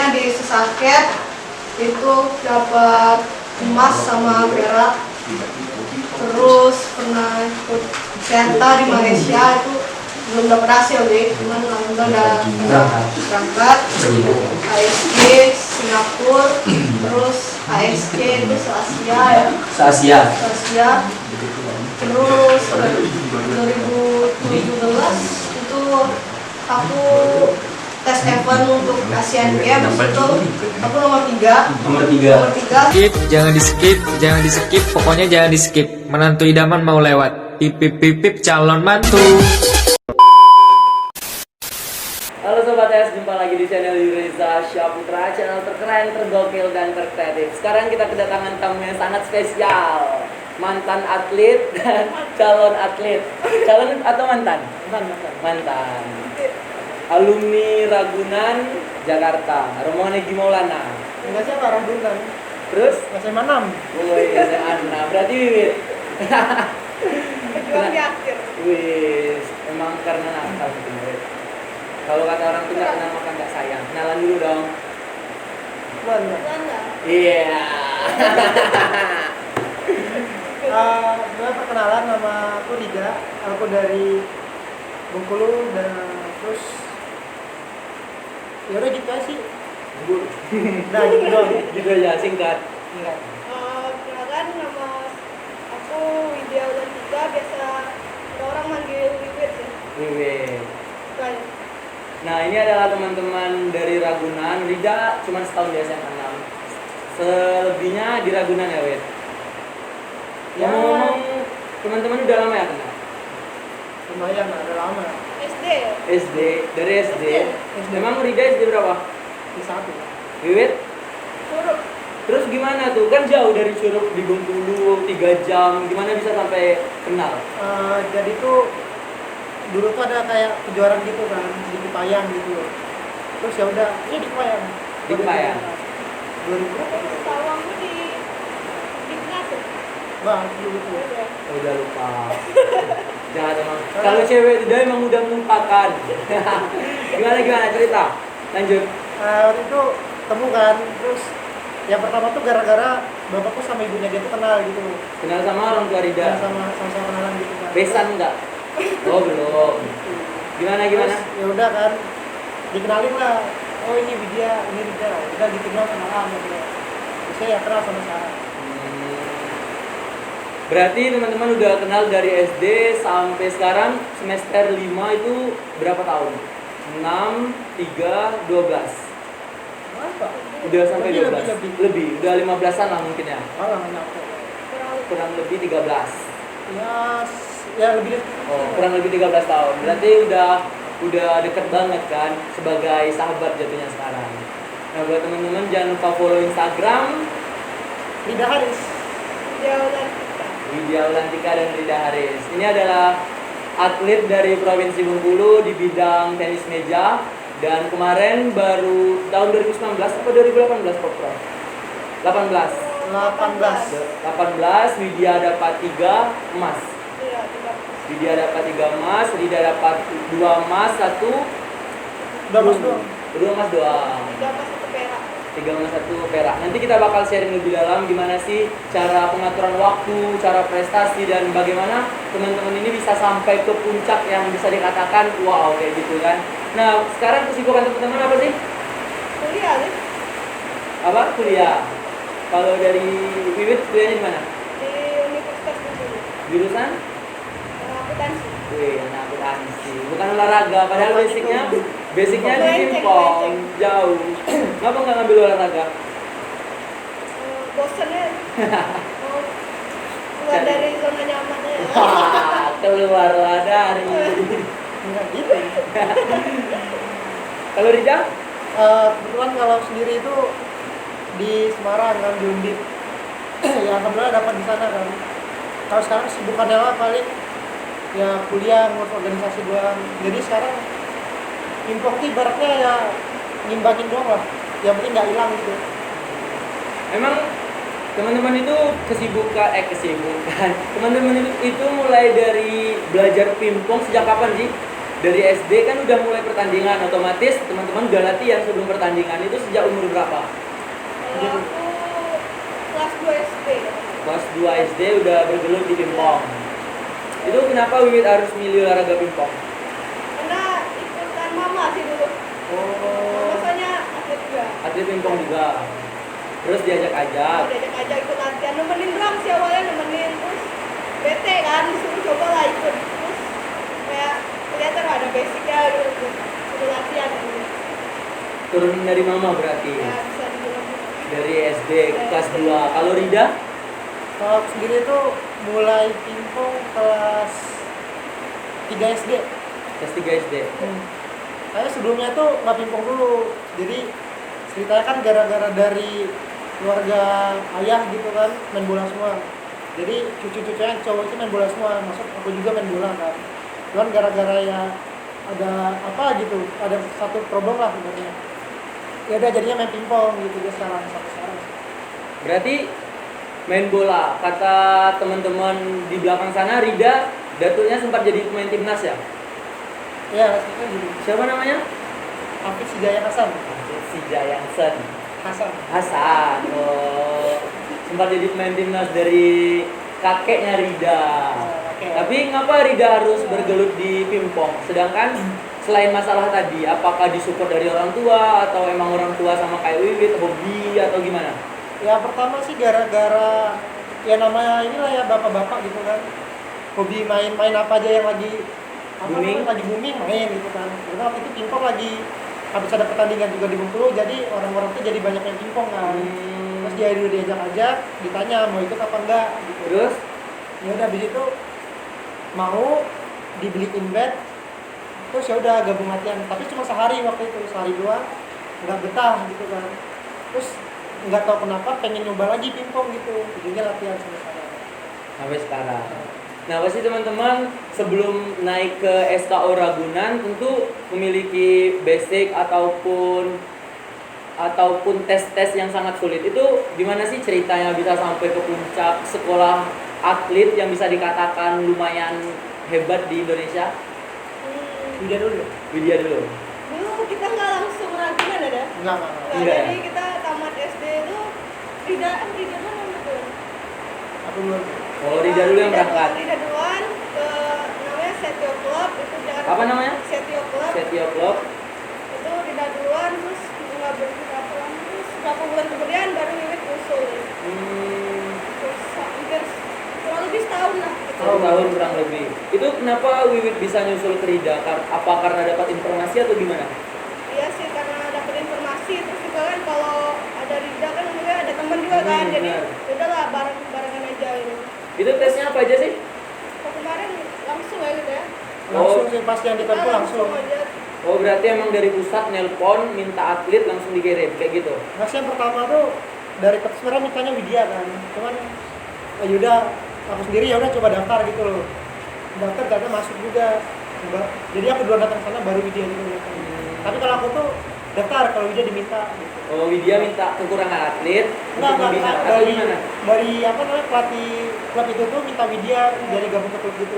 pernah di Sesasket itu dapat emas sama perak. Terus pernah ikut Senta di Malaysia itu belum dapat hasil deh, cuman alhamdulillah udah berangkat. ASG Singapura, terus ASG itu se-Asia ya. Se-Asia. Terus 2017 itu aku tes event untuk Asian Games itu aku nomor 3. Nomor 3. Skip, jangan di skip, pokoknya jangan di skip. Menantu idaman mau lewat. Pip pip pip pip calon mantu. Halo Sobat S, jumpa lagi di channel Reza Syaputra, channel terkeren, tergokil, dan terkreatif. Sekarang kita kedatangan tamu yang sangat spesial, mantan atlet dan calon atlet. Calon atau mantan? Mantan. Alumni Ragunan, Jakarta, Romo Negi Maulana. Enggak siapa Ragunan. Terus? SMA 6. Woi, SMA 6. Berarti Wiwit. Juang di akhir. Wih, emang karena nakal gitu. Kalau kata orang tuh nggak kenal maka nggak sayang. Kenalan dulu dong. Mana? Iya. Gue perkenalan, nama aku Riga. Aku dari Bengkulu dan terus ya udah gitu aja sih. Nah gitu dong. Gitu aja, singkat. Perkenalkan, nama aku Widya Ulantika, biasa orang manggil Wiwit ya. Wiwit. Baik. Nah, ini adalah teman-teman dari Ragunan. Rida cuma setahun di SMA 6. Selebihnya di Ragunan ya, Wit? Ya. Ngomong-ngomong, teman-teman udah lama ya kenal? Lumayan lah, udah lama. SD ya? SD, dari SD. Memang Rida SD berapa? Di satu. Wiwit? Suruh. Terus gimana tuh? Kan jauh dari Curug di Bengkulu, 3 jam. Gimana bisa sampai kenal? Jadi tuh dulu tuh ada kayak kejuaraan gitu kan di Kepayang gitu. Terus ya udah, di Kepayang. Di Kepayang? 2000 berapa? Tawang tuh di kelas ya? Bang, dulu tuh. Udah. Oh, udah lupa. Jangan emang. Kalau cewek udah emang udah melupakan. Gimana cerita? Lanjut. Waktu itu temu kan, terus yang pertama tuh gara-gara bapakku sama ibunya dia tuh kenal gitu. Kenal sama orang tua Rida? Dan sama kenalan gitu kan. Besan enggak? Oh, belum. Gimana? Terus, ya udah kan, dikenalin lah. Oh ini Widya, ini Rida. Udah gitu doang kenalan gitu. Terus saya ya kenal sama Sarah. Berarti teman-teman udah kenal dari SD sampai sekarang semester 5 itu berapa tahun? 6, 3, 12. Apa? Udah sampai 12. Lebih. Udah 15-an lah mungkin ya. Malah nggak nyampe. Kurang lebih 13. Ya lebih. Oh, kurang lebih 13 tahun. Berarti udah deket banget kan sebagai sahabat jatuhnya sekarang. Nah, buat teman-teman jangan lupa follow Instagram Rida Haris. Widya Ulantika. Widya Ulantika dan Rida Haris. Ini adalah atlet dari Provinsi Bengkulu di bidang tenis meja, dan kemarin baru tahun 2019 atau 2018 Prof? 18. 18 Widya dapat 3 emas. Iya, 3. Widya dapat 3 emas, Rida dapat 2 emas, 1 Udah mas doang. 2 emas doang. 3 pas 1 perak. 3 emas 1 perak. Nanti kita bakal sharing lebih dalam gimana sih cara pengaturan waktu, cara prestasi, dan bagaimana teman-teman ini bisa sampai ke puncak yang bisa dikatakan wow kayak gitu kan. Nah, sekarang kesibukan teman-teman apa sih? Kuliah nih, Apa? Kuliah. Kalau dari Wiwit kuliahnya di mana? di Universitas Bengkulu. Jurusan? Akuntansi. Wih, anak akuntansi. Bukan olahraga, padahal basicnya di Melenceng. pingpong, jauh. Kenapa nggak ngambil olahraga? Bosen ya. Mau keluar dari zona nyamannya. Wah, keluarlah dari. Enggak gitu. Kalau Rida? Kebetulan kalau sendiri itu di Semarang kan, di Undip. Ya alhamdulillah dapat di sana kan. Kalau sekarang kesibukannya lah paling ya kuliah, ngurus organisasi doang. Jadi sekarang info ibaratnya ya ngimbangin doang lah. Yang penting nggak hilang gitu. Emang teman-teman itu kesibukan. Teman-teman itu mulai dari belajar pingpong sejak kapan sih? dari SD kan udah mulai pertandingan, otomatis teman-teman udah latihan sebelum pertandingan. Itu sejak umur berapa? Kalau aku kelas 2 SD. Kelas 2 SD udah bergelut di pingpong. Itu kenapa Wiwit harus milih olahraga pingpong? Karena ikutan mama sih dulu. Oh, Masanya atlet juga. atlet pingpong juga. Terus diajak-ajak. Diajak aja ikut latihan, nemenin doang sih awalnya, nemenin terus bete kan, disuruh coba lah ikut, terus kayak kelihatan ada basicnya gitu, udah latihan gitu. Turunin dari mama berarti. Ya bisa dibilang gitu. Dari SD kelas 2. Kalau Rida? Kalau aku sendiri tuh mulai pingpong kelas 3 SD. Kelas 3 SD. Saya sebelumnya tuh nggak pingpong dulu. Jadi ceritanya kan gara-gara dari keluarga ayah gitu kan main bola semua. Jadi cucu-cucunya cowok itu main bola semua, masuk aku juga main bola kan. Cuman gara-gara ya ada apa gitu, ada satu problem lah sebenarnya. Ya udah jadinya main pingpong gitu dia sekarang sampai sekarang. Berarti main bola. Kata teman-teman di belakang sana, Rida datunya sempat jadi pemain timnas ya? Ya rasanya gitu. Siapa namanya? Hafiz Hidayat Hasan. Si Jayansen. Hasan. Hasan. Oh, sempat jadi pemain timnas dari kakeknya Rida. Oke. Tapi ngapa Rida harus bergelut di pingpong? Sedangkan selain masalah tadi, apakah disupport dari orang tua atau emang orang tua sama kayak Wiwit hobi atau gimana? Ya pertama sih gara-gara ya namanya inilah ya bapak-bapak gitu kan, hobi main-main apa aja yang lagi Booming. lagi booming main gitu kan. Karena waktu itu pingpong lagi habis ada pertandingan juga di Bengkulu, jadi orang-orang tuh jadi banyak main pingpong kan. Terus dia dulu diajak-ajak, ditanya mau ikut apa enggak gitu. Terus Ya udah habis itu mau dibeliin bed, terus ya udah gabung latihan. Tapi cuma sehari waktu itu, sehari doang, nggak betah gitu kan. Terus nggak tahu kenapa pengen nyoba lagi pingpong gitu, jadinya latihan sampai sekarang. sampai sekarang. Nah, pasti teman-teman sebelum naik ke SKO Ragunan tentu memiliki basic ataupun tes-tes yang sangat sulit. Itu gimana sih ceritanya bisa sampai ke puncak sekolah atlet yang bisa dikatakan lumayan hebat di Indonesia? Widya dulu ya? Widya dulu. Dulu kita nggak langsung Ragunan ada. Enggak. Nah, Enggak jadi ya? kita tamat SD itu Rida mana betul? Aku dulu. Oh, Rida dulu yang berangkat. Rida duluan ke namanya Setio Club itu jangan. Apa namanya? Setio Club. Setio Club. Itu Rida duluan terus nggak berapa lama terus berapa bulan kemudian baru Wiwit usul. Terus hampir kurang lebih setahun lah. Gitu. Tahun kurang lebih. Itu kenapa Wiwit bisa nyusul ke Rida? Apa karena dapat informasi atau gimana? Iya sih karena dapat informasi terus juga kan kalau ada Rida kan juga ada teman juga kan jadi Benar. udahlah barengan aja ini. Itu tesnya apa aja sih? Kok kemarin langsung ya gitu ya? Langsung sih pas yang di Kita Tempo langsung. aja. Oh, berarti emang dari pusat nelpon minta atlet langsung dikirim kayak gitu. Nah yang pertama tuh dari sebenarnya mintanya Widya kan, cuman yaudah aku sendiri ya udah coba daftar gitu loh. Daftar ternyata masuk juga. Jadi aku duluan datang sana baru Widya juga datang. Tapi kalau aku tuh daftar kalau Widya diminta gitu. Oh, Widya minta kekurangan atlet Enggak, untuk membina atau dari gimana? dari apa namanya pelatih klub itu tuh minta Widya jadi gabung ke klub gitu.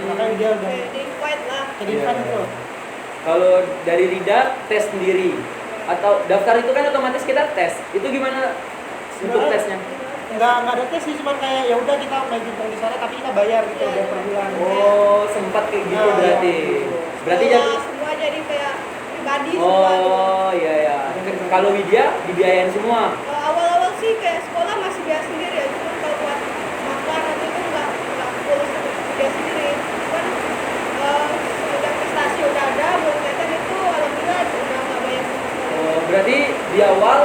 Makanya Widya udah Kayak di invite lah. jadi Iya. kan gitu. Kalau dari Rida tes sendiri atau daftar itu kan otomatis kita tes. Itu gimana untuk Sebenarnya tesnya? Enggak ada tes sih, cuman kayak ya udah kita main pingpong di sana tapi kita bayar gitu Iya, udah per bulan. Oh, sempat kayak gitu Nah, berarti. iya. Berarti Sekolah jadi semua jadi kayak pribadi semua. Gitu. oh, iya ya. Kalau Widya dibiayain semua. Awal-awal sih kayak sekolah masih biaya sendiri ya, cuma kalau buat makan atau itu nggak full biaya sendiri. Cuman semenjak prestasi udah ada, buat kelihatan itu alhamdulillah udah nggak bayar sama sekali. Oh, berarti di awal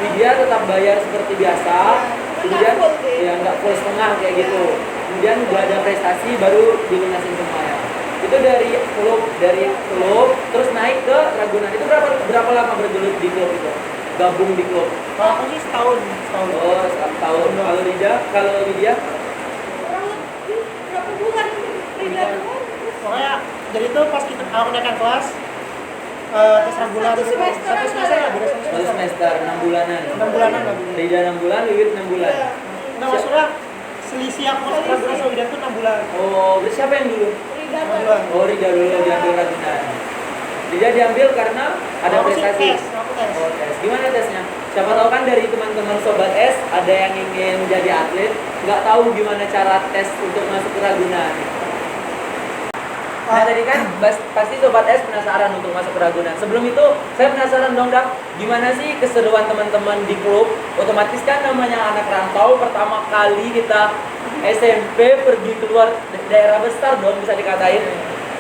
Widya tetap bayar seperti biasa. Ya, Kemudian nggak full sih. ya nggak full setengah kayak gitu. Kemudian udah ada prestasi baru dilunasin semuanya. Itu dari klub terus naik ke Ragunan. Itu berapa lama bergelut di klub itu? Gabung di klub. Kalau aku sih setahun. Oh, 1 tahun. Kalau Widya Kurang lebih berapa bulan Rida doang, terus Makanya jadi tuh pas kita aku naikkan kelas tes bulan Satu semester satu semester ada. ya, beda satu semester. semester 6 bulanan. 6 bulanan lah. Rida 6 bulan, Wiwit 6 bulan. Iya. Nah maksudnya selisih aku masuk Selisih. Ragunan sama Widya tuh 6 bulan. Oh, berarti siapa yang dulu? Rida duluan. Oh, Rida dulu diambil Ragunan. Rida diambil karena ada Aku sih prestasi. tes, aku tes. Oh, tes. Gimana tesnya? Siapa tahu kan dari teman-teman Sobat S ada yang ingin jadi atlet, nggak tahu gimana cara tes untuk masuk ke Ragunan. Nah tadi kan pasti Sobat S penasaran untuk masuk ke Ragunan. Sebelum itu saya penasaran dong Dak, gimana sih keseruan teman-teman di klub? Otomatis kan namanya anak rantau, pertama kali kita SMP pergi keluar daerah besar dong bisa dikatain.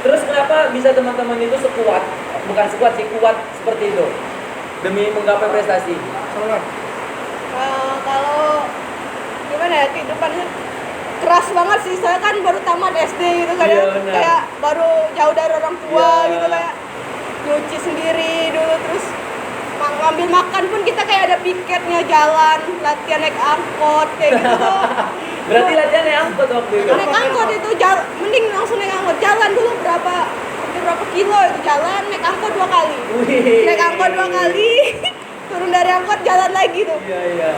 Terus kenapa bisa teman-teman itu sekuat, bukan sekuat sih, kuat seperti itu demi menggapai prestasi? Soalnya Kalau gimana ya, kehidupannya keras banget sih. Saya kan baru tamat SD gitu kan, Iya, ya. benar. Kayak baru jauh dari orang tua Iya. gitu, kayak nyuci sendiri dulu, terus ngambil makan pun kita kayak ada piketnya, jalan latihan naik angkot kayak gitu tuh. Berarti latihan naik angkot waktu itu? Naik angkot itu mending langsung naik angkot, jalan dulu berapa kilo itu, jalan naik angkot 2 kali. Wih. Naik angkot 2 kali, turun dari angkot jalan lagi tuh. Iya, iya.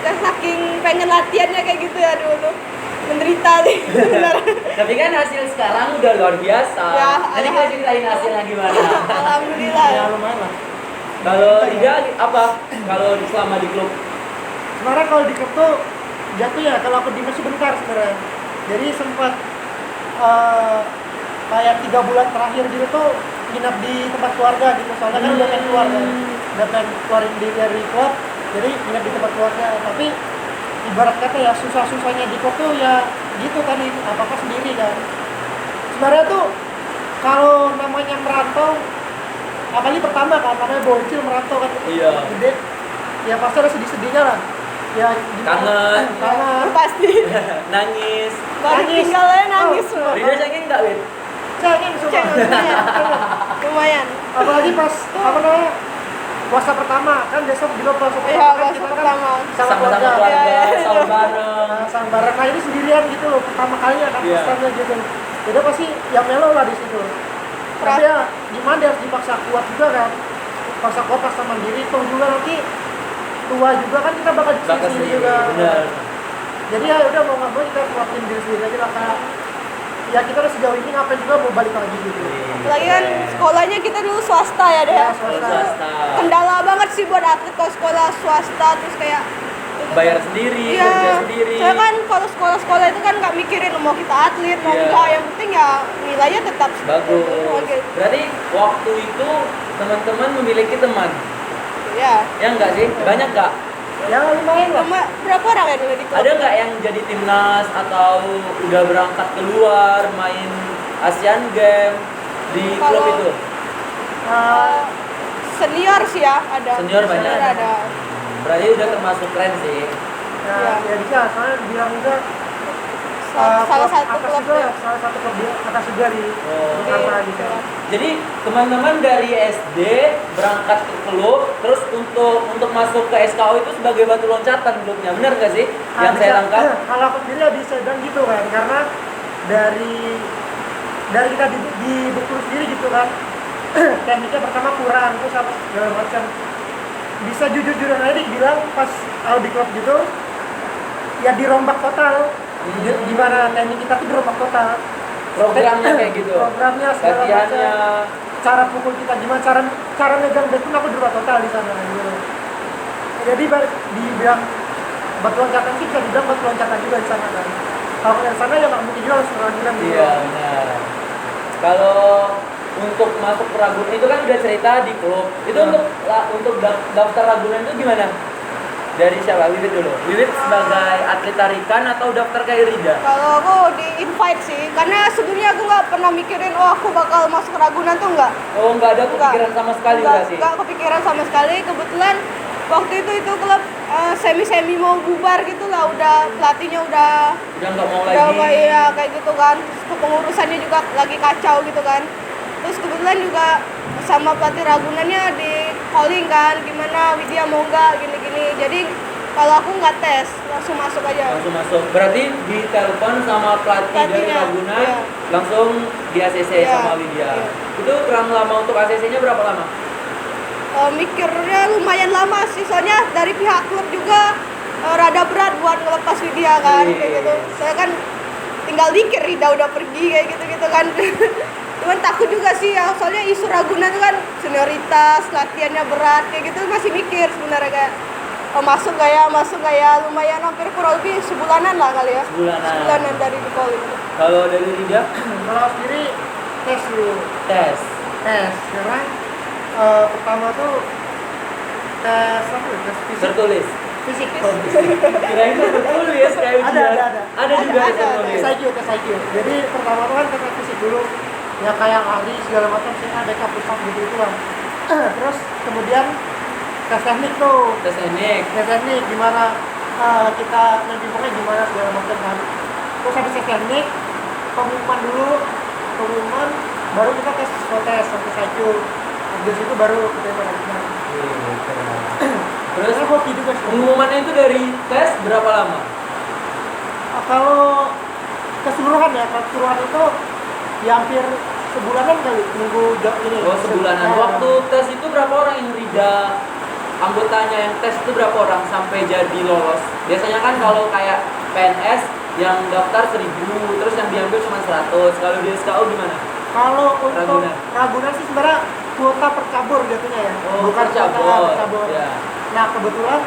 Dan saking pengen latihannya kayak gitu ya dulu, menderita nih. Bener. Tapi kan hasil sekarang udah luar biasa. Ya, Nanti kita ceritain hasilnya gimana. Alhamdulillah. ya lumayan lah. Kalau Rida apa? Kalau selama di klub? Sebenarnya kalau di klub tuh jatuh ya, kalau aku dinas sebentar sebenarnya. Jadi sempat kayak 3 bulan terakhir gitu tuh nginap di tempat keluarga gitu. Soalnya kan udah pengen keluar kan, udah pengen keluarin diri dari klub, jadi nginap di tempat keluarga. Tapi ibarat kata ya susah-susahnya di klub tuh ya gitu kan, apa-apa sendiri kan. Sebenarnya tuh kalau namanya merantau, apalagi pertama kan, namanya bocil merantau kan, Iya. gede, ya pasti ada sedih-sedihnya lah. Ya Kangen. kangen. Pasti Nangis. baru Nangis. tinggalnya nangis Oh. Rida saking nggak, Win? Cengeng Ceng, semua. lumayan. Apalagi pas apa namanya puasa pertama kan, besok juga puasa Iya, pertama kan, puasa kita kan pertama. sama Sama-sama keluarga. keluarga, Iya, iya. sahur bareng. Nah, sang bareng, nah ini sendirian gitu loh, pertama kalinya kan Iya. pesannya gitu. Jadi pasti yang melo lah di situ. Tapi ya gimana, dia harus dipaksa kuat juga kan, paksa kuat, paksa mandiri, toh juga nanti tua juga kan kita bakal di Bakal sini sendiri, juga. benar. Jadi ya udah mau nggak mau kita kuatin diri sendiri aja lah, kayak ya kita udah sejauh ini ngapain juga mau balik lagi gitu. Apalagi kan sekolahnya kita dulu swasta ya deh. Ya, Kalau swasta. swasta. Kendala banget sih buat atlet kalau sekolah swasta, terus kayak Bayar sendiri, iya. kerja sendiri. Saya kan kalau sekolah-sekolah itu kan nggak mikirin mau kita atlet mau Iya. enggak, yang penting ya nilainya tetap Bagus. Oke. Berarti waktu itu teman-teman memiliki teman. Ya. Ya enggak sih? Banyak nggak? Ya lumayan lah. Berapa orang ya dulu di klub? Ada nggak yang jadi timnas atau udah berangkat keluar main Asian Games di klub Kalau- itu? Eh, senior sih ya ada. Senior banyak. Senior ada. Berarti udah termasuk keren sih. Ya, Iya. ya bisa, soalnya bilang juga Salah klub satu atas klub juga, ya. salah satu klub di atas juga di Oh. Jakarta gitu. Jadi teman-teman dari SD berangkat ke klub, terus untuk masuk ke SKO itu sebagai batu loncatan klubnya, benar nggak sih? Yang saya tangkap. Kalau aku sendiri ya bisa bilang gitu kan, karena dari kita di Bengkulu sendiri gitu kan, tekniknya pertama kurang, terus apa segala macam. Bisa jujur-jujuran aja dibilang pas di klub gitu, ya dirombak total. Gimana teknik kita tuh dirombak total. Programnya kayak gitu. Programnya segala Latihannya. macam. Cara pukul kita gimana, cara megang bat pun aku dirubah total di sana gitu. Jadi dibilang batu loncatan sih, bisa dibilang batu loncatan juga di sana kan. Kalau dari sana ya nggak mungkin juga harus Ragunan gitu. Iya benar. Kalau untuk masuk ke Ragunan itu kan udah cerita di klub. Itu untuk daftar Ragunan itu gimana? Dari siapa? Wiwit dulu. Wiwit sebagai atlet tarikan atau daftar kayak Rida? Kalau aku di invite sih, karena sebelumnya aku nggak pernah mikirin, oh aku bakal masuk Ragunan tuh nggak. Oh nggak ada kepikiran sama sekali berarti? Nggak kepikiran sama sekali. Kebetulan waktu itu klub semi mau bubar gitu lah, udah pelatihnya udah Nggak mau udah lagi. kayak kayak gitu kan, terus kepengurusannya juga lagi kacau gitu kan. Terus kebetulan juga sama pelatih Ragunannya di calling kan, gimana Widya mau nggak gini-gini. Jadi kalau aku nggak tes, langsung masuk aja. Langsung masuk. Berarti ditelepon sama pelatih dari Pelatihnya, Ragunan, iya. langsung di ACC Iya, sama Widya. iya. Itu kurang lama untuk ACC-nya berapa lama? Mikirnya lumayan lama sih, soalnya dari pihak klub juga rada berat buat ngelepas Widya kan, Iya. kayak gitu. Saya kan tinggal dikit Rida udah pergi kayak gitu kan. Cuman takut juga sih ya, soalnya isu Ragunan itu kan senioritas, latihannya berat kayak gitu, masih mikir sebenarnya kayak masuk gak ya, lumayan hampir kurang lebih sebulanan lah kali ya. Sebulanan dari di Poli. Kalau dari Rida? Kalau sendiri tes dulu. Tes. Karena pertama tuh tes apa ya? Tes fisik. Tertulis. Fisik. Kirain tertulis kayak ujian. Ada juga tes tertulis. IQ. Jadi pertama tuh kan tes fisik dulu. Ya kayak lari segala macam sih, ada push-up gitu lah. Terus kemudian tes teknik tuh. Tes teknik. Gimana kita main pingpongnya gimana segala macam kan. Terus habis tes teknik, pengumuman baru kita tes psikotes sampai IQ. Habis itu baru kita pernah. Terus hoki juga sih. pengumumannya itu dari tes berapa lama? Kalau keseluruhan itu ya hampir sebulanan kali minggu ini. Oh, sebulanan. Waktu tes itu berapa orang yang Rida anggotanya yang tes itu berapa orang sampai jadi lolos? Biasanya kan kalau kayak PNS yang daftar 1.000, terus yang diambil cuma 100. Kalau di SKU gimana? Kalau untuk Ragunan sih sebenarnya kuota per cabur jatuhnya ya. Oh, bukan per cabur. per cabur. Ya. Nah, kebetulan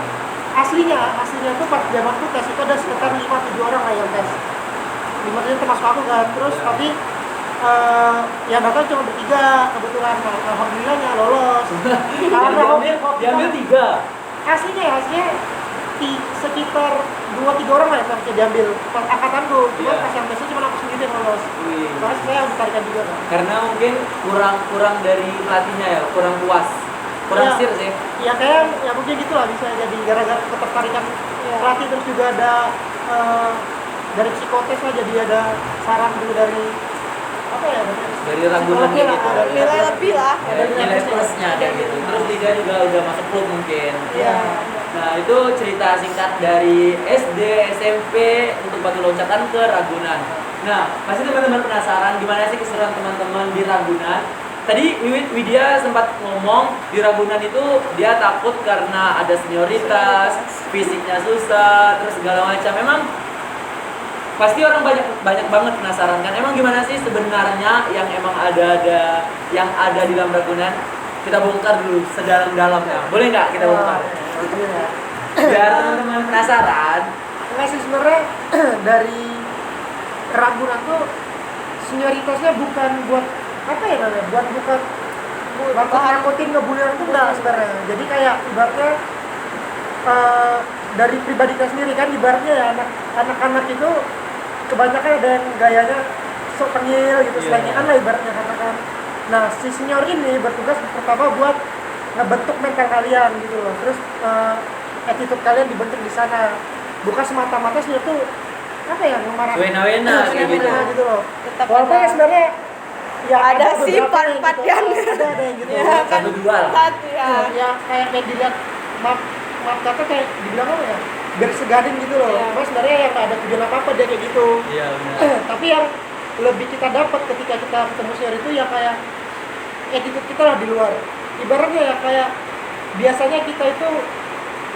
aslinya tuh pas zamanku tes itu ada sekitar 5-7 orang lah yang tes. 5 termasuk aku kan. Terus tapi yang datang cuma bertiga kebetulan. Nah, alhamdulillahnya lolos. Diambil 3. Aslinya sekitar 2-3 orang lah yang harusnya diambil pas angkatanku. Cuma pas yang tesnya cuma aku sendiri yang lolos. Makanya saya harus tarikan juga kan. Karena mungkin kurang dari pelatihnya ya, kurang puas. Kurang sir sih. Ya kayak ya mungkin gitu lah, bisa jadi gara-gara ketertarikan pelatih, terus juga ada dari psikotes lah, jadi ada saran dulu dari apa ya dari Ragunan gitu. Nilai lebih lah. Ya, nilai plusnya kayak gitu. Terus Liga juga udah masuk klub mungkin. Iya. Nah, itu cerita singkat dari SD, SMP untuk batu loncatan ke Ragunan. Nah, pasti teman-teman penasaran gimana sih keseruan teman-teman di Ragunan. Tadi Widya sempat ngomong di Ragunan itu dia takut karena ada senioritas, fisiknya susah, terus segala macam. Memang pasti orang banyak banget penasaran kan. Emang gimana sih sebenarnya yang emang ada yang ada di dalam Ragunan? Kita bongkar dulu sedalam-dalamnya. Boleh nggak kita bongkar? Biar teman-teman penasaran. Enggak sih sebenarnya dari Ragunan tuh senioritasnya bukan buat apa ya namanya? Bukan nakutin ngebully orang tuh enggak sebenarnya. Jadi kayak ibaratnya dari pribadi kita sendiri kan, ibaratnya ya anak-anak itu kebanyakan ada yang gayanya sok tengil gitu, selengean lah ibaratnya katakan. Nah, si senior ini bertugas pertama buat ngebentuk mental kalian gitu loh. Terus attitude kalian dibentuk di sana. Bukan semata-mata senior tuh apa ya, ngemarah. Wena-wena gitu loh. Tetap Walaupun ya sebenarnya ya ada sih beberapa part-part gitu. yang ada yang gitu. Ya, kan. 1-2 lah. Satu ya. Ya kayak dilihat maaf kata kayak dibilang apa ya, garis segading gitu loh. Iya. Cuma sebenarnya yang nggak ada tujuan apa-apa dia kayak gitu. Iya benar. Tapi yang lebih kita dapat ketika kita ketemu senior itu ya kayak attitude kita lah di luar. Ibaratnya ya kayak biasanya kita itu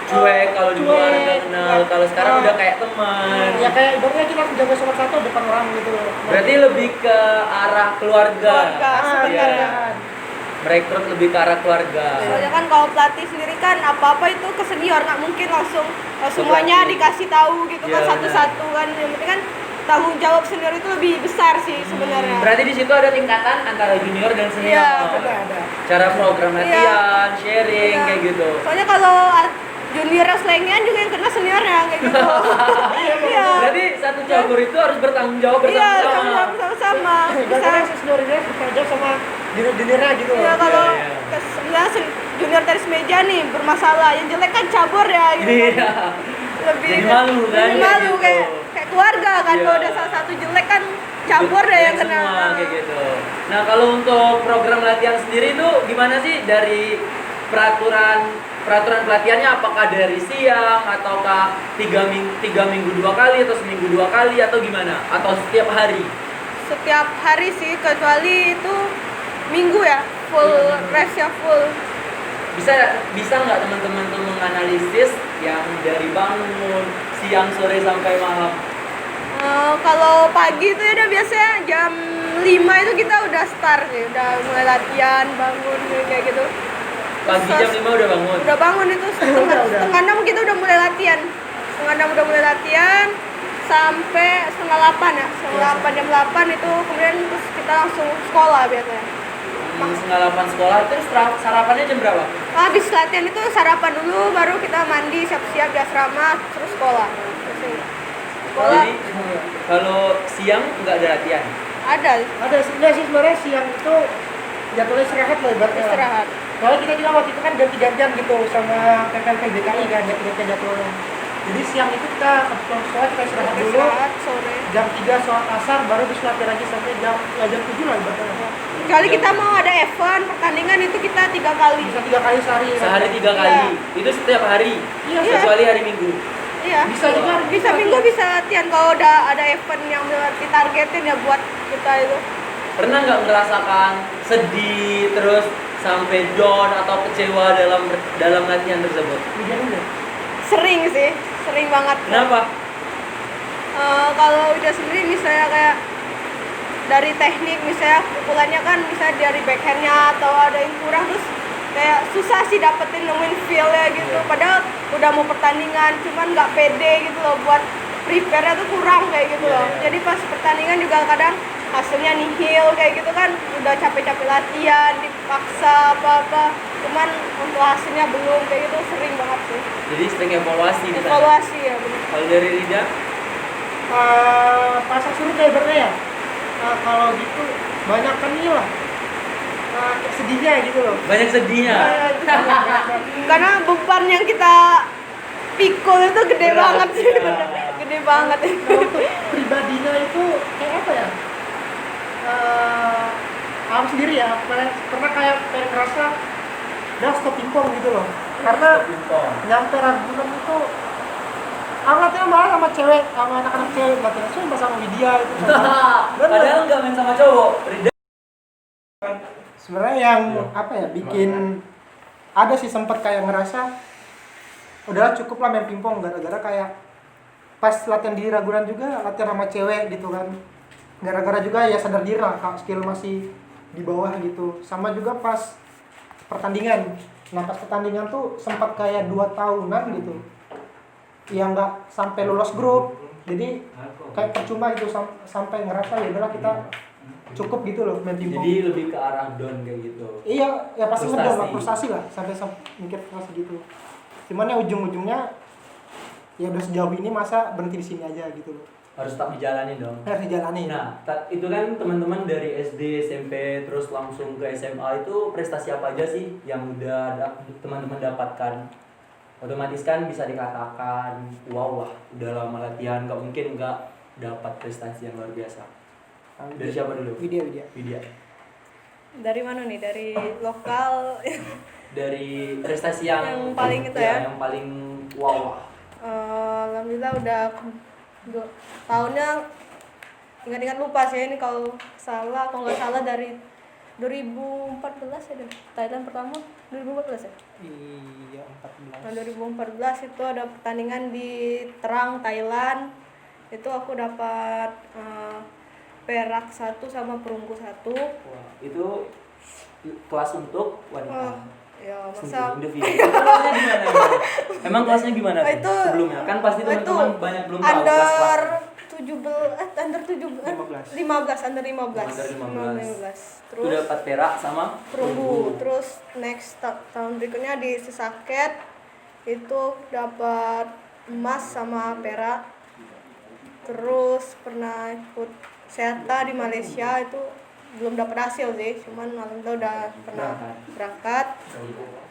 Cuek kalau di luar nggak kenal, kalau sekarang udah kayak teman. Ya kayak ibaratnya kita menjaga sopan satu depan orang gitu loh. Berarti lebih ke arah keluarga. Sebenarnya. Merekrut lebih ke arah keluarga. Soalnya kan kalau pelatih sendiri kan apa-apa itu ke senior, nggak mungkin langsung semuanya pelatih. dikasih tahu gitu kan, Iya, satu-satu kan. Yang penting kan tanggung jawab senior itu lebih besar sih sebenarnya. Berarti di situ ada tingkatan antara junior dan senior. Iya, ada. Cara program latihan, sharing Iya. kayak gitu. Soalnya kalau junior selengean juga yang kena seniornya kayak gitu. Iya. Berarti satu cabur itu harus bertanggung jawab Iya, tanggung bersama-sama. jawab bersama. Ibaratnya si senior ini bertanggung jawab sama junior-juniornya gitu loh. Iya, kalau Iya. junior tenis meja nih bermasalah, yang jelek kan cabur ya gitu. Iya. Lebih Jadi malu kan, Jadi kayak malu gitu. kayak keluarga kan, Iya. kalau ada salah satu jelek kan cabur deh yang kena. Semua kayak gitu. Nah, kalau untuk program latihan sendiri itu gimana sih dari peraturan pelatihannya, apakah dari siang ataukah 3 minggu 2 kali atau seminggu 2 kali atau gimana, atau setiap hari? Setiap hari sih, kecuali itu minggu ya, full rest ya, full. Bisa nggak teman-teman tuh menganalisis yang dari bangun siang sore sampai malam? Kalau pagi itu ya udah biasanya jam 5 itu kita udah start sih, udah mulai latihan, bangun kayak gitu. Pagi jam 5 udah bangun. Udah bangun itu setengah 6 kita udah mulai latihan. Setengah 6 udah mulai latihan sampai setengah 8 ya. Setengah 8 jam 8 itu kemudian terus kita langsung sekolah biasanya. Setengah 8 sekolah, terus sarapannya jam berapa? Habis latihan itu sarapan dulu, baru kita mandi, siap-siap di asrama, terus sekolah. Sekolah Jadi kalau siang nggak ada latihan? ada Ada enggak sih sebenarnya siang itu jadwalnya istirahat lah ibaratnya. istirahat. Soalnya kita juga waktu itu kan ganti-gantian gitu sama PPLP DKI kan, ganti-gantian jadwalnya. Jadi siang itu kita pulang sekolah kita istirahat dulu, Istirahat sore. jam 3 sholat asar baru bisa latihan lagi sampai jam 7 lah ibaratnya. Kali kita mau ada event pertandingan itu kita 3 kali. Bisa 3 kali sehari. Sehari 3 kali. Iya. Itu setiap hari. Iya. Kecuali hari Minggu. Iya. Bisa juga Bisa minggu bisa latihan kalau udah ada event yang udah ditargetin ya buat kita itu. Pernah nggak merasakan sedih terus sampai down atau kecewa dalam latihan tersebut? Hujan udah. Sering sih, sering banget. Kenapa? Kalau udah sendiri misalnya kayak dari teknik misalnya pukulannya kan misalnya dari backhandnya atau ada yang kurang terus kayak susah sih dapetin nemuin feel-nya gitu. Padahal udah mau pertandingan cuman nggak pede gitu loh buat prepare-nya tuh kurang kayak gitu loh. Jadi pas pertandingan juga kadang hasilnya nihil kayak gitu kan udah capek-capek latihan dipaksa apa-apa cuman untuk hasilnya belum kayak gitu sering banget sih. Jadi sering evaluasi di sana. Evaluasi ya bener. Kalau dari Rida, Pasang surut ya ibaratnya ya. Kalau gitu banyak kan ini lah. Kayak sedihnya gitu loh. banyak sedihnya. Karena beban yang kita pikul itu gede Berat, banget sih. ya. Gede banget. Kalau untuk pribadinya itu kayak apa ya? Aku sendiri ya pernah kayak ngerasa udah stop pingpong gitu loh. Karena nyampe Ragunan itu aku latihan malah sama cewek, sama anak-anak cewek latihan cuma sama Widya itu. Padahal nggak main sama cowok. Rida Sebenarnya yang apa ya bikin ada sih sempat kayak ngerasa udah cukup lah main pingpong gara-gara kayak pas latihan di Ragunan juga latihan sama cewek gitu kan. Gara-gara juga ya sadar diri lah skill masih di bawah gitu. Sama juga pas pertandingan. Nah pas pertandingan tuh sempat kayak 2 tahunan gitu. Ya nggak sampai lolos grup. Jadi kayak percuma gitu sampai ngerasa ya udahlah kita cukup gitu loh main pingpong. Jadi lebih ke arah down kayak gitu. Iya, ya pasti Frustasi. ngedon lah, frustasi lah sampai mikir frustasi gitu. Cuman ya ujung-ujungnya ya udah sejauh ini masa berhenti di sini aja gitu loh. Harus tetap dijalanin dong. Harus dijalanin. Nah, itu kan teman-teman dari SD, SMP, terus langsung ke SMA itu prestasi apa aja sih yang udah teman-teman dapatkan? Otomatis kan bisa dikatakan, wow, udah lama latihan, nggak mungkin nggak dapat prestasi yang luar biasa. Dari siapa dulu? Widya. Dari mana nih? Dari lokal. Dari prestasi yang paling itu ya? Yang paling wow. Alhamdulillah udah tahunnya ingat-ingat lupa sih ini kalau nggak salah dari 2014 ya deh. Thailand pertama 2014 ya? Iya, 14. Tahun 2014 itu ada pertandingan di Terang, Thailand. Itu aku dapat perak 1 sama perunggu 1. Wah, itu kelas untuk wanita. Ya, masa Individu. Kelasnya gimana? Emang kelasnya gimana tuh itu sebelumnya? Kan pasti teman-teman banyak belum tahu under kelas. 17 under 15 under 15. Itu dapat perak sama Perunggu. Terus next tahun berikutnya di Sisaket itu dapat emas sama perak. Terus pernah ikut Seata di Malaysia itu belum dapat hasil sih, cuman alhamdulillah udah pernah berangkat.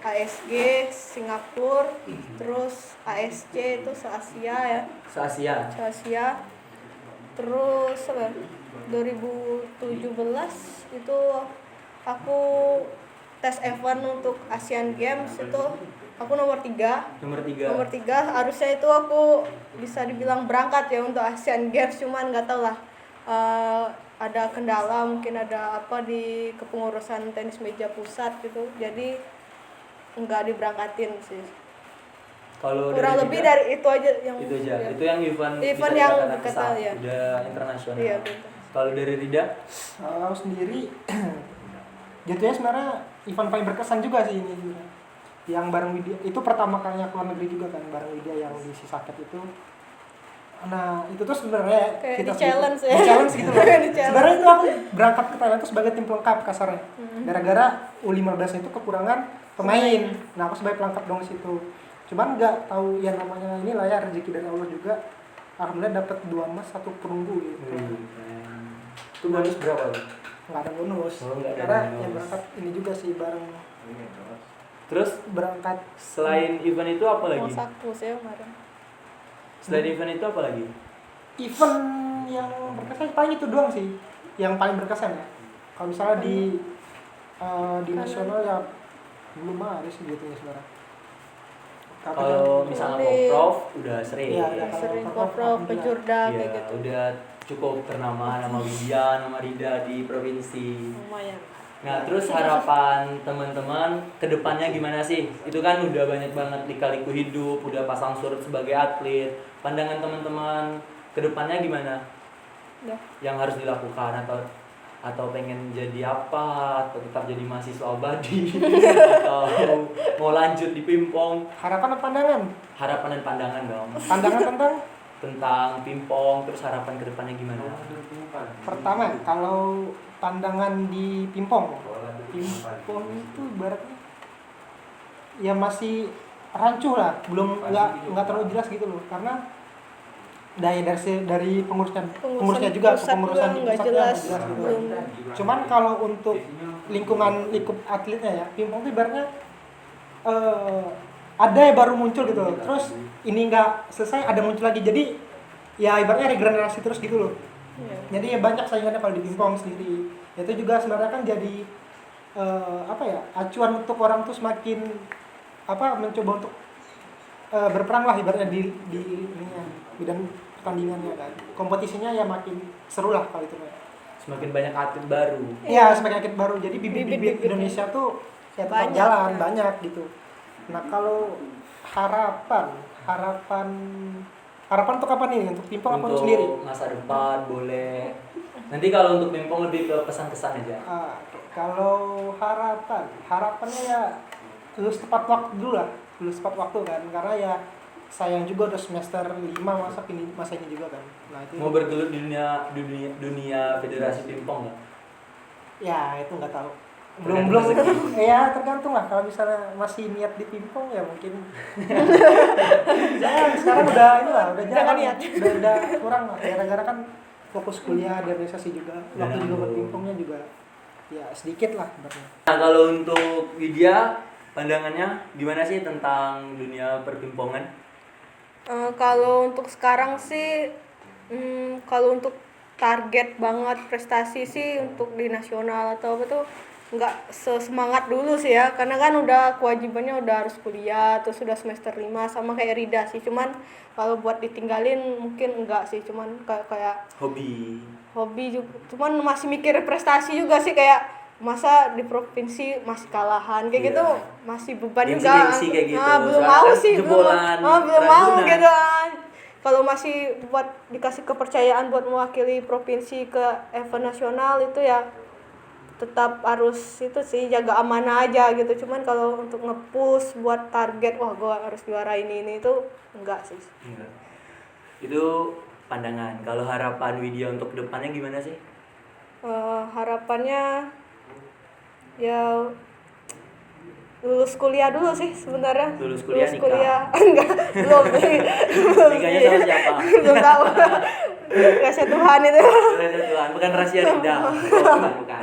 ASG Singapura, terus ASC itu se-Asia ya. Se-Asia. Terus apa? 2017 itu aku tes event untuk Asian Games itu aku nomor 3. Nomor 3 harusnya itu aku bisa dibilang berangkat ya untuk Asian Games, cuman nggak tahu lah. Ada kendala, mungkin ada apa di kepengurusan tenis meja pusat gitu, jadi nggak diberangkatin sih. Kalau kurang dari lebih Rida, dari itu aja yang itu aja. ya. Itu yang event Event bisa yang dikatakan kata, besar, ya. udah internasional. Iya, betul. Kalau dari Rida, Kalau sendiri jatuhnya sebenarnya event paling berkesan juga sih ini juga. Yang bareng Widya itu pertama kalinya keluar negeri juga kan, bareng Widya yang di Sisaket itu. Nah itu tuh sebenarnya Kayak kita di challenge ya. di challenge gitu loh. Kayak di challenge. Sebenarnya itu aku berangkat ke Thailand tuh sebagai tim pelengkap kasarnya. Gara-gara U15 itu kekurangan pemain. Nah aku sebagai pelengkap dong di situ. Cuman nggak tahu yang namanya ini lah ya, rezeki dari Allah juga. Alhamdulillah dapat 2 emas 1 perunggu gitu. itu bonus berapa tuh? Nggak ada bonus. Oh, nggak ada Karena bonus. yang berangkat ini juga sih bareng Terus berangkat selain event itu apa Mau lagi? saku saya kemarin. Selain event itu apa lagi? event yang berkesan paling itu doang sih yang paling berkesan ya. Kalau misalnya di nasional ya belum ada sih gitu ya sebenarnya. Tapi Kalau kan- misalnya Di- Poprov udah sering. Iya, udah. Sering Kalau koprov, alhamdulillah. pejurda Iya, kayak gitu. udah cukup ternama nama Widya, nama Rida di provinsi. Lumayan. Nah, terus harapan teman-teman ke depannya gimana sih? Itu kan udah banyak banget lika-liku hidup, udah pasang surut sebagai atlet. Pandangan teman-teman ke depannya gimana? Udah. Yang harus dilakukan atau pengen jadi apa? Atau tetap jadi mahasiswa abadi? Atau mau lanjut di Pimpong? harapan apa pandangan? Harapan dan pandangan dong. Pandangan Tentang Pimpong, terus harapan ke depannya gimana? pertama kalau pandangan di Pimpong itu ibaratnya ya masih rancu lah, belum nggak terlalu jelas gitu loh, karena dari pengurusnya juga pusat kepengurusan di nggak pusatnya jelas, nggak gitu. belum. Cuman kalau untuk lingkup atletnya ya, Pimpong itu ibaratnya ada yang baru muncul gitu loh. Terus ini nggak selesai, ada muncul lagi. Jadi ya ibaratnya regenerasi terus gitu loh. Iya. Jadi ya banyak saingannya kalau di Pimpong sendiri. Itu juga sebenarnya kan jadi acuan untuk orang tuh semakin mencoba untuk berperan lah ibaratnya di ininya, bidang pertandingannya kan. Kompetisinya ya makin seru lah kalau itu. Semakin banyak atlet baru. Iya, semakin aktif baru. Jadi bibit-bibit Bibit-bibit. Indonesia tuh ya tetap Banyak, jalan, ya. banyak gitu. Nah, kalau harapan untuk apa nih? Untuk Pimpong apa untuk sendiri? Masa depan boleh. Nanti kalau untuk Pimpong lebih ke pesan-kesan aja. Oke. Kalau harapannya ya lulus tepat waktu dulu lah. Lulus tepat waktu kan, karena ya sayang juga udah semester 5 masa ini juga kan. Nah, itu Mau bergelut di dunia federasi Pimpong nggak? ya itu nggak tahu. Tergantung Belum ya tergantung lah, kalau misalnya masih niat di Pimpong ya mungkin ya sekarang udah udah Jangan jarang, niat. udah kurang lah, gara-gara kan fokus kuliah di organisasi juga, waktu juga buat Pimpongnya juga ya sedikit lah sebenarnya. Nah, kalau untuk Widya, pandangannya gimana sih tentang dunia perpimpongan? Kalau untuk sekarang sih, kalau untuk target banget prestasi sih untuk di nasional atau apa tuh nggak sesemangat dulu sih ya, karena kan udah kewajibannya udah harus kuliah, terus sudah semester 5 sama kayak Rida sih. Cuman kalau buat ditinggalin mungkin enggak sih, cuman kayak Hobi. hobi juga, cuman masih mikir prestasi juga sih, kayak masa di provinsi masih kalahan kayak Iya. gitu, masih beban juga. Gengsi-gengsi kayak gitu. Nah, belum Soalnya mau kan sih, jebolan belum mau Ragunan. gitu kan. Kalau masih buat dikasih kepercayaan buat mewakili provinsi ke event nasional itu ya tetap harus itu sih, jaga amanah aja gitu. Cuman kalau untuk nge-push buat target wah gua harus juara ini itu enggak sih. Iya. Itu pandangan. Kalau harapan Widya untuk depannya gimana sih? Harapannya ya lulus kuliah dulu sih sebenarnya. Lulus kuliah, Enggak, belum sih. Nikahnya sama siapa? Belum tahu. Rahasia Tuhan itu. Rahasia Tuhan, bukan rahasia Rida. Bukan.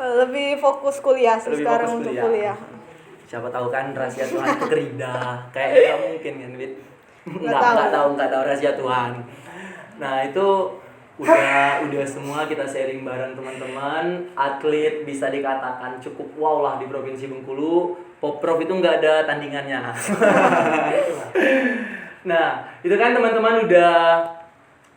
Lebih fokus kuliah sih Lebih sekarang fokus untuk kuliah. kuliah. Siapa tahu kan rahasia Tuhan itu ke Rida. Kayaknya nggak mungkin kan, Wid? Nggak tahu rahasia Tuhan. Nah, itu udah semua kita sharing bareng teman-teman. Atlet bisa dikatakan cukup wow lah di Provinsi Bengkulu. Poprov itu nggak ada tandingannya. Nah, itu kan teman-teman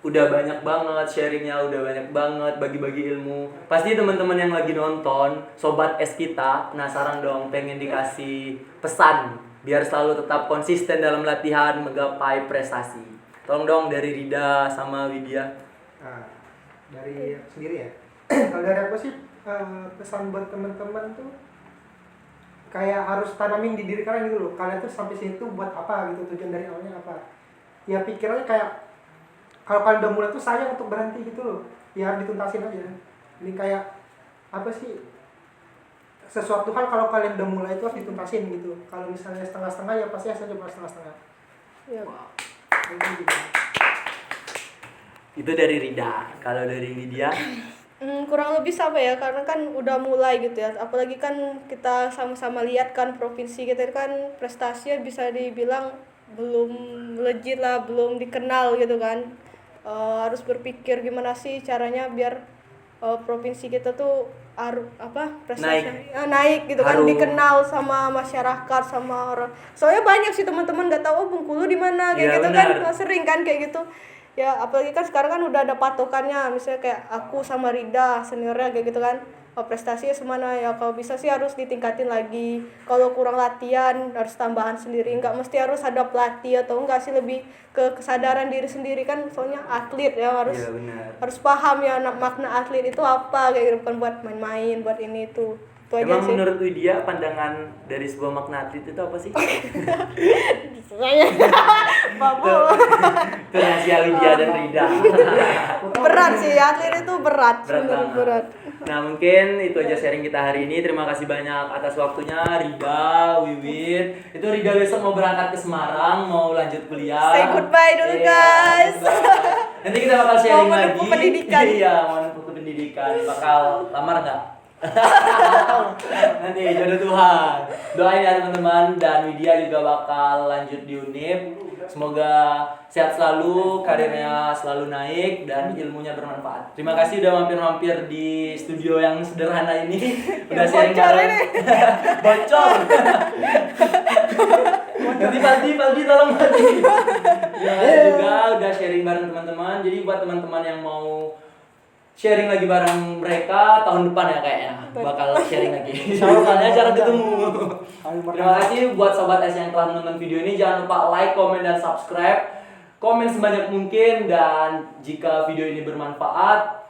udah banyak banget sharingnya, udah banyak banget bagi-bagi ilmu. Pasti teman-teman yang lagi nonton, sobat es kita penasaran dong, pengen dikasih pesan biar selalu tetap konsisten dalam latihan menggapai prestasi. Tolong dong dari Rida sama Widya. Nah, dari aku sendiri ya. Kalau dari aku sih pesan buat teman-teman tuh kayak harus tanamin di diri kalian gitu loh. Kalian tuh sampai sini tuh buat apa gitu, tujuan dari awalnya apa. Ya pikirannya kayak kalau kalian udah mulai tuh sayang untuk berhenti gitu loh. Ya harus dituntasin aja. Ini kayak apa sih? Sesuatu hal kalau kalian udah mulai itu harus dituntasin gitu. Kalau misalnya setengah-setengah ya pasti hasilnya juga setengah-setengah. Ya. Gitu. Itu dari Rida. Kalau dari Widya, Kurang lebih sama ya, karena kan udah mulai gitu ya. Apalagi kan kita sama-sama lihat kan provinsi kita kan prestasinya bisa dibilang belum legit lah, belum dikenal gitu kan. Harus berpikir gimana sih caranya biar provinsi kita tuh prestasinya naik gitu kan, Harum. dikenal sama masyarakat, sama orang. Soalnya banyak sih teman-teman nggak tahu Bengkulu di mana kayak Iya, gitu benar. kan, sering kan kayak gitu. Ya apalagi kan sekarang kan udah ada patokannya, misalnya kayak aku sama Rida seniornya kayak gitu kan, prestasinya semana ya. Kalau bisa sih harus ditingkatin lagi, kalau kurang latihan harus tambahan sendiri, nggak mesti harus ada pelatih atau enggak sih, lebih ke kesadaran diri sendiri kan, soalnya atlet ya harus iya benar. harus paham ya makna atlet itu apa kayak gitu, bukan buat main-main, buat ini itu aja Emang sih. menurut Widya pandangan dari sebuah makna atlet itu apa sih? Soalnya babu Itu rahasia Widya dan Rida. berat sih, atlet itu berat Berat bener, banget. berat. Nah mungkin itu aja sharing kita hari ini. Terima kasih banyak atas waktunya Rida, Wiwit. Itu Rida besok mau berangkat ke Semarang, mau lanjut kuliah. Say goodbye dulu, Iya, guys. goodbye. Nanti kita bakal sharing Mau lagi. menempuh pendidikan. Iya, mau menempuh pendidikan. Bakal lamar nggak? Nanti jodoh Tuhan. Doain ya teman-teman, dan Widya juga bakal lanjut di UNIP. Semoga sehat selalu, karirnya selalu naik dan ilmunya bermanfaat. Terima kasih udah mampir-mampir di studio yang sederhana ini. Udah sharing bocor bareng. ini. Bocor. Nanti Paldi tolong Paldi. Ya juga udah sharing bareng teman-teman. Jadi buat teman-teman yang mau sharing lagi bareng mereka tahun depan ya kayaknya bakal sharing lagi. Soalnya jarang ketemu. Terima kasih buat sobat S yang telah menonton video ini. Jangan lupa like, komen, dan subscribe. Komen sebanyak mungkin, dan jika video ini bermanfaat,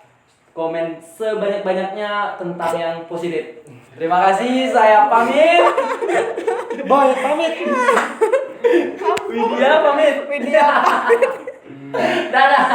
komen sebanyak-banyaknya tentang yang positif. Terima kasih, saya pamit. Boy, pamit. Widya pamit. Widya Dadah.